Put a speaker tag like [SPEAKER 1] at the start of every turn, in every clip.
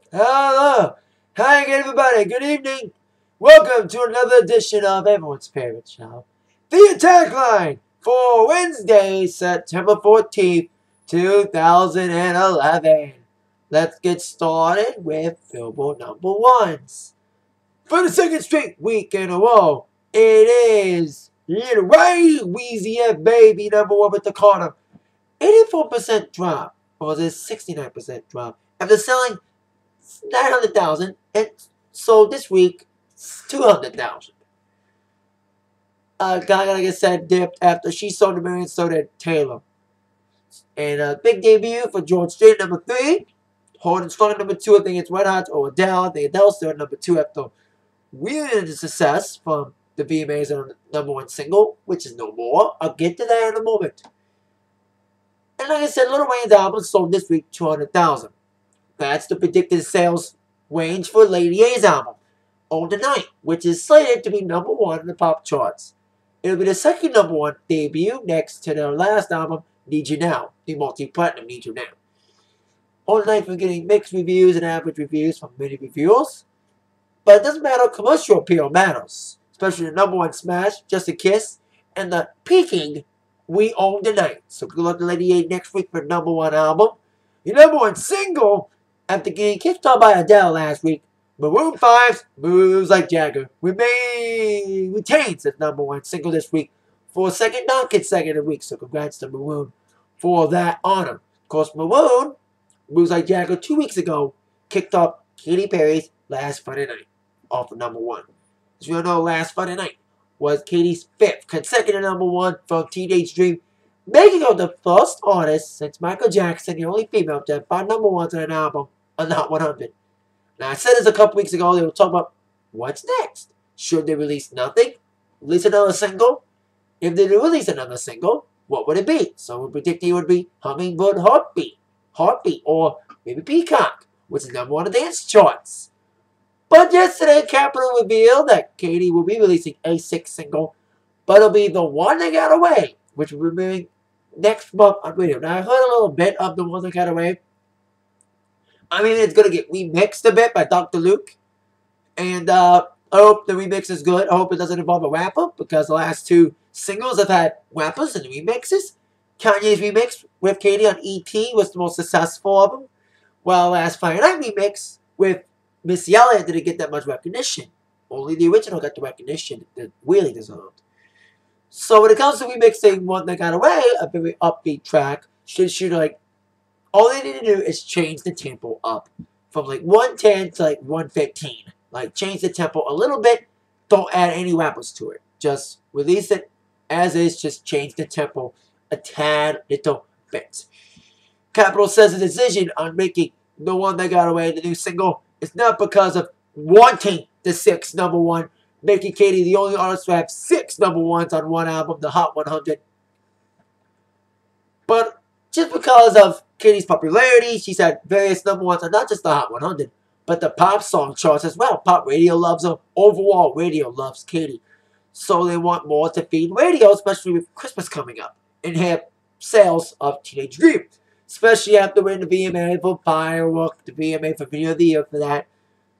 [SPEAKER 1] Hello! Hi again, everybody. Good evening. Welcome to another edition of everyone's favorite show, The Atakline, for Wednesday, September 14th, 2011. Let's get started with Billboard number ones. For the second straight week in a row, it is Little Ray, Weezy F Baby number one with the Carter. 84% drop, or was it 69% drop, after selling 900,000, and sold this week 200,000. Gaga, like I said, dipped after she sold a million, so did Taylor. And a big debut for George Strait, number 3. Holding strong at number 2, I think it's Red Hot or Adele. I think Adele's still at number 2 after weird success from the VMAs on number 1 single, which is no more. I'll get to that in a moment. And like I said, Lil Wayne's album sold this week 200,000. That's the predicted sales range for Lady A's album, On the Night, which is slated to be number 1 in the pop charts. It'll be the second number 1 debut next to their last album, Need You Now, the multi-platinum Need You Now. On the Night, we're getting mixed reviews and average reviews from many reviewers. But it doesn't matter, commercial appeal matters, especially the number 1 smash, Just a Kiss, and the peaking We Own the Night. So good luck to Lady A next week for the number 1 album. Your number 1 single, after getting kicked off by Adele last week, Maroon 5's Moves Like Jagger retains its number 1 single this week for a second non-consecutive week. So congrats to Maroon for that honor. Of course, Maroon, Moves Like Jagger 2 weeks ago, kicked off Katy Perry's Last Friday Night off of number 1. As we all know, Last Friday Night was Katy's 5th consecutive number 1 from Teenage Dream, making her the first artist since Michael Jackson, the only female to have 5 number 1s on an album on the Hot 100. Now, I said this a couple weeks ago. They were talking about what's next. Should they release nothing? Release another single? If they do release another single, what would it be? Someone predicted it would be Hummingbird Heartbeat, or maybe Peacock, which is number 1 on the dance charts. But yesterday, Capitol revealed that Katy will be releasing a 6th single, but it'll be The One That Got Away, which will be moving next month on radio. Now, I heard a little bit of The One That Got Away. I mean, it's going to get remixed a bit by Dr. Luke. And I hope the remix is good. I hope it doesn't involve a rapper, because the last 2 singles have had rappers and remixes. Kanye's remix with Katy on E.T. was the most successful of them, while Last Friday Night remix with Missy Elliott didn't get that much recognition. Only the original got the recognition that really deserved. So when it comes to remixing One That Got Away, a very upbeat track, should like, all they need to do is change the tempo up from like 110 to like 115. Like, change the tempo a little bit. Don't add any rappers to it. Just release it as is. Just change the tempo a tad little bit. Capitol says the decision on making The One That Got Away the new single is not because of wanting the 6th number 1, making Katy the only artist to have 6 number 1s on one album, the Hot 100. But just because of Katy's popularity, she's had various number 1s on not just the Hot 100, but the pop song charts as well. Pop radio loves her. Overall, radio loves Katy. So they want more to feed radio, especially with Christmas coming up, and have sales of Teenage Dream. Especially after winning the VMA for Firework, the VMA for Video of the Year for that.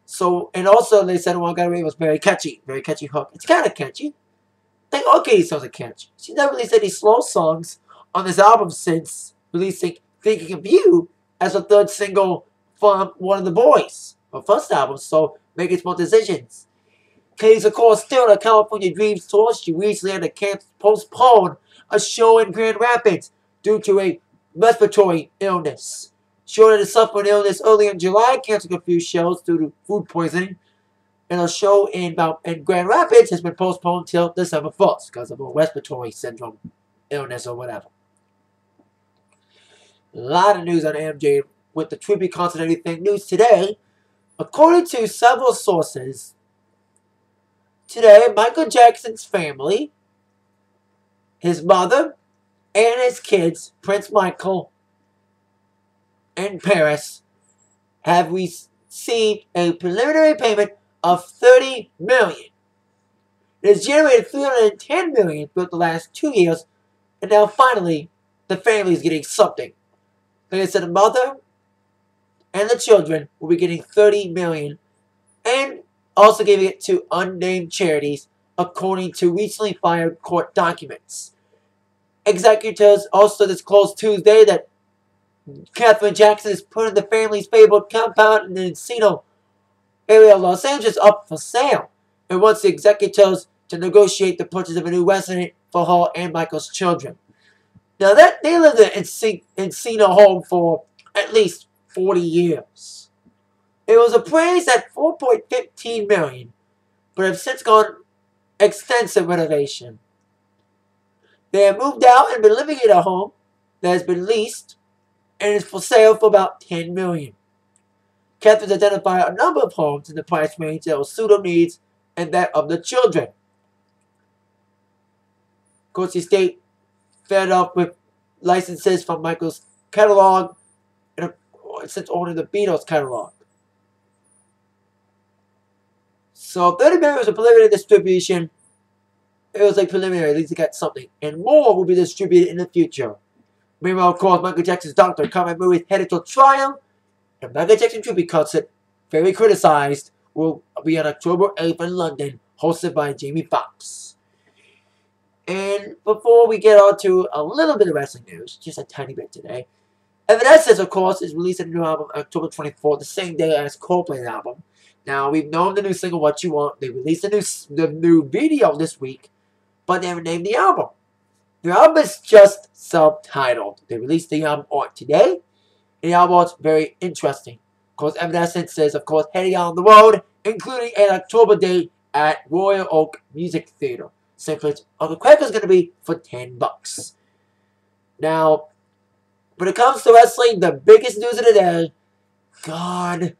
[SPEAKER 1] So, and also they said One Got Away was very catchy hook. It's kind of catchy. I think all Katy songs are catchy. She never released any slow songs on this album since releasing Thinking of You as her 3rd single from One of the Boys, her first album, so making small decisions. Katy's, of course, still on a California Dreams tour. She recently had to postpone a show in Grand Rapids due to a respiratory illness. She already suffered an illness early in July, canceled a few shows due to food poisoning. And a show in Grand Rapids has been postponed till December 1st because of a respiratory syndrome illness or whatever. A lot of news on MJ with the tribute concert and everything. News today, according to several sources, today Michael Jackson's family, his mother, and his kids, Prince Michael and Paris, have received a preliminary payment of $30 million. It has generated $310 million throughout the last 2 years, and now finally, the family is getting something. Like I said, the mother and the children will be getting $30 million, and also giving it to unnamed charities, according to recently filed court documents. Executors also disclosed Tuesday that Catherine Jackson is putting the family's fabled compound in the Encino area of Los Angeles up for sale, and wants the executors to negotiate the purchase of a new residence for her and Michael's children. Now, that they lived in Encino home for at least 40 years. It was appraised at $4.15 million, but have since gone extensive renovation. They have moved out and been living in a home that has been leased and is for sale for about $10 million. Catherine's identified a number of homes in the price range that will suit her needs and that of the children. Of course, the estate fed up with licenses from Michael's catalog and since owning the Beatles catalog. So $30 million was a preliminary distribution. It was like preliminary, at least he got something. And more will be distributed in the future. Meanwhile, of course, Michael Jackson's Doctor comic movie headed to trial. The Michael Jackson tribute concert, very criticized, will be on October 8th in London, hosted by Jamie Foxx. And before we get on to a little bit of wrestling news, just a tiny bit today, Evanescence, of course, is releasing a new album on October 24th, the same day as Coldplay's album. Now, we've known the new single, What You Want. They released the new video this week, but they haven't named the album. The album is just self-titled. They released the album art today. And the album is very interesting. Of course, Evanescence is, of course, heading on the road, including an October date at Royal Oak Music Theater. Same place Uncle Craig is going to be for $10. Now, when it comes to wrestling, the biggest news of the day, God,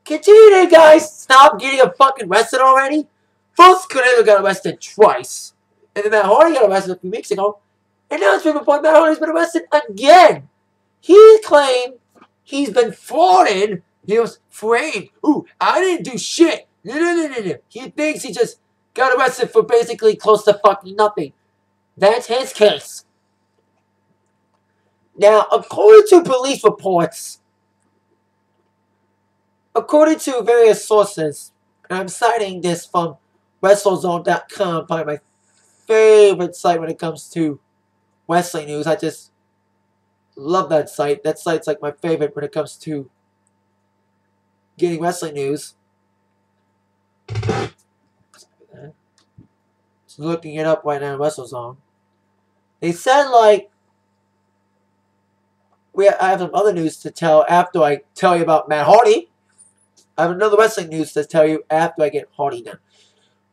[SPEAKER 1] continue, guys, stop getting a fucking arrested already. First, Canelo got arrested twice. And then Matt Hardy got arrested a few weeks ago. And now it's been reported Matt Hardy's been arrested again. He claimed he's been frauded. He was framed. Ooh, I didn't do shit. No. He thinks he just got arrested for basically close to fucking nothing. That's his case. Now, according to police reports, according to various sources, and I'm citing this from WrestleZone.com, probably my favorite site when it comes to wrestling news. I just love that site. That site's like my favorite when it comes to getting wrestling news. Just looking it up right now on WrestleZone. They said, like, I have some other news to tell after I tell you about Matt Hardy. I have another wrestling news to tell you after I get Hardy done.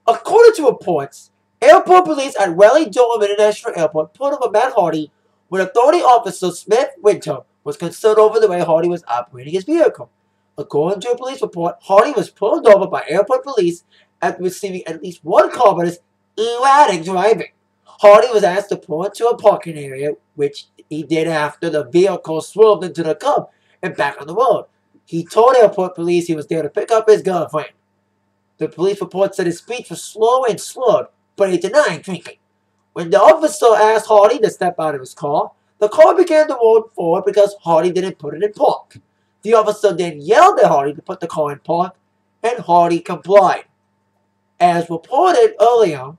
[SPEAKER 1] According to reports, airport police at Raleigh-Durham International Airport pulled over Matt Hardy when authority officer Smith Winter was concerned over the way Hardy was operating his vehicle. According to a police report, Hardy was pulled over by airport police after receiving at least one call about his erratic driving. Hardy was asked to pull into a parking area, which he did after the vehicle swerved into the curb and back on the road. He told airport police he was there to pick up his girlfriend. The police report said his speech was slow and slurred, but he denied drinking. When the officer asked Hardy to step out of his car, the car began to roll forward because Hardy didn't put it in park. The officer then yelled at Hardy to put the car in park, and Hardy complied. As reported earlier,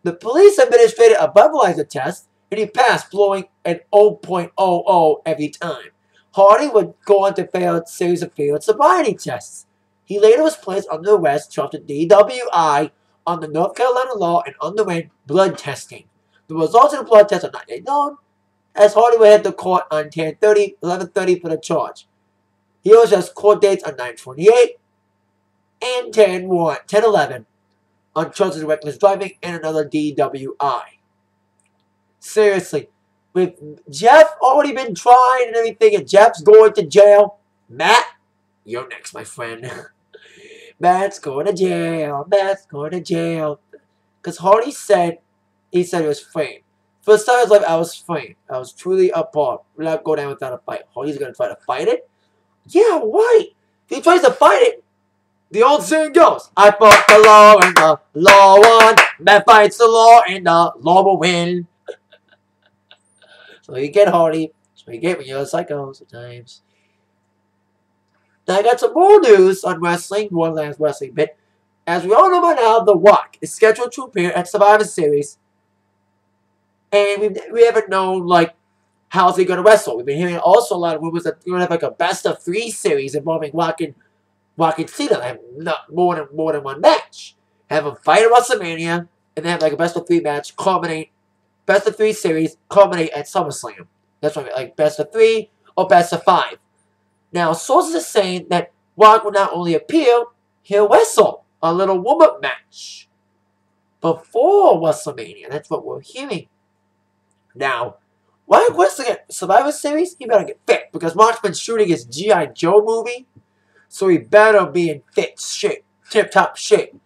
[SPEAKER 1] the police administered a breathalyzer test, and he passed, blowing an 0.00 every time. Hardy would go on to fail a series of failed sobriety tests. He later was placed under arrest, charged with DWI under North Carolina law, and underwent blood testing. The results of the blood test are not yet known, as Hardy will head to court on 11/30 for the charge. He also has court dates on 9/28 and 10/11 on charges of reckless driving and another DWI. Seriously, with Jeff already been tried and everything, and Jeff's going to jail, Matt, you're next, my friend. Matt's going to jail. Matt's going to jail. Because Hardy said, he was framed. First time in his life, I was framed. I was truly apart. We're not going down without a fight. Hardy's going to try to fight it? Yeah, right. If he tries to fight it, the old saying goes, I fought the law and the law won. Matt fights the law and the law will win. So you get Hardy. So you get when you're a psycho sometimes. Now I got some more news on wrestling, Borderlands wrestling bit. As we all know by now, The Rock is scheduled to appear at Survivor Series. And we haven't known, like, how's he going to wrestle. We've been hearing also a lot of rumors that we're going to have, like, a best-of-3 series involving Rock and Cena. Have not more than one match. Have them fight at WrestleMania, and then have, like, a best-of-3 match culminate, best-of-3 series culminate at SummerSlam. That's what I mean, like, best-of-3 or best-of-5. Now, sources are saying that Rock will not only appear, he'll wrestle a little warm-up match before WrestleMania. That's what we're hearing. Now, Rock wrestling at Survivor Series, he better get fit, because Rock's been shooting his G.I. Joe movie, so he better be in fit shape, tip-top shape.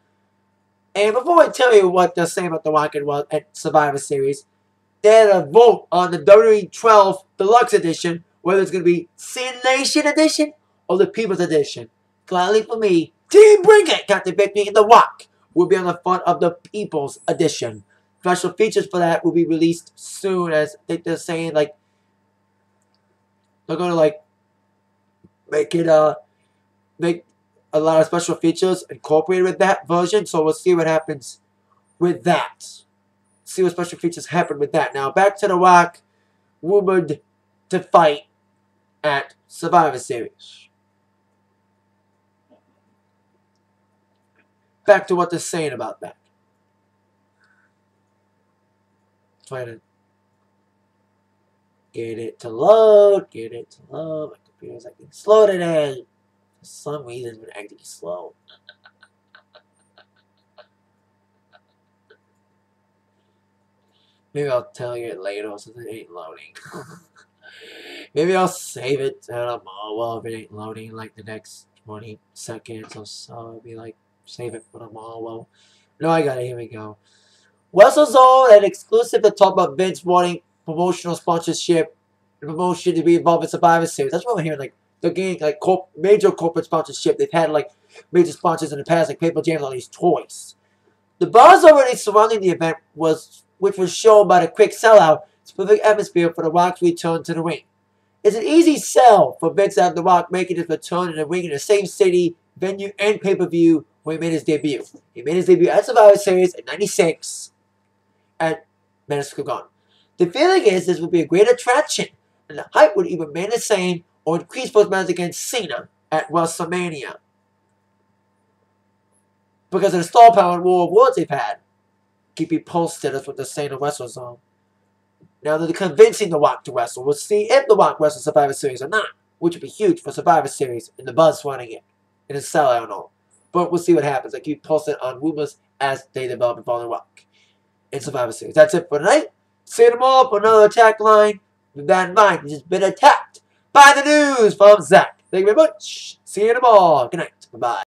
[SPEAKER 1] And before I tell you what they're saying about The Rock at Survivor Series, they had a vote on the WWE 12 Deluxe Edition, whether it's going to be Sin Nation Edition or the People's Edition. Gladly for me, Team Bring It got the victory, and The Rock will be on the front of the People's Edition. Special features for that will be released soon, as I think they're saying, like, they're going to, like, make a lot of special features incorporated with that version, so we'll see what happens with that. See what special features happen with that. Now, back to The Rock, rumored to fight at Survivor Series. Back to what they're saying about that. Trying to get it to load. My computer's acting slow today. For some reason, it's been acting slow. Maybe I'll tell you it later since it ain't loading. Maybe I'll save it tomorrow if it ain't loading like the next 20 seconds or so. I'll be like, save it for tomorrow. No, I got it. Here we go. WrestleZone and exclusive to talk about Vince wanting promotional sponsorship and promotion to be involved in Survivor Series. That's what we're hearing. Like, they're getting like major corporate sponsorship. They've had like major sponsors in the past, like Paper Jams, all these toys. The buzz already surrounding the event which was shown by the quick sellout, its perfect atmosphere for The Rock's return to the ring. It's an easy sell for Vince to have The Rock making his return in the ring in the same city, venue, and pay-per-view where he made his debut. He made his debut at Survivor Series in '96 at Madison Square Garden. The feeling is this would be a great attraction, and the hype would either remain the same or increase for his match against Cena at WrestleMania. Because of the star power and war of words they've had. Keep you posted, that's what they're saying in WrestleZone. Now they're convincing The Rock to wrestle. We'll see if The Rock wrestles Survivor Series or not, which would be huge for Survivor Series and the buzz surrounding it, and the sellout and all. But we'll see what happens. I keep posting on rumors as they develop and follow The Rock in Survivor Series. That's it for tonight. See you tomorrow for another Atakline. With that in mind, you've just been attacked by the news from Zach. Thank you very much. See you tomorrow. Good night. Bye-bye.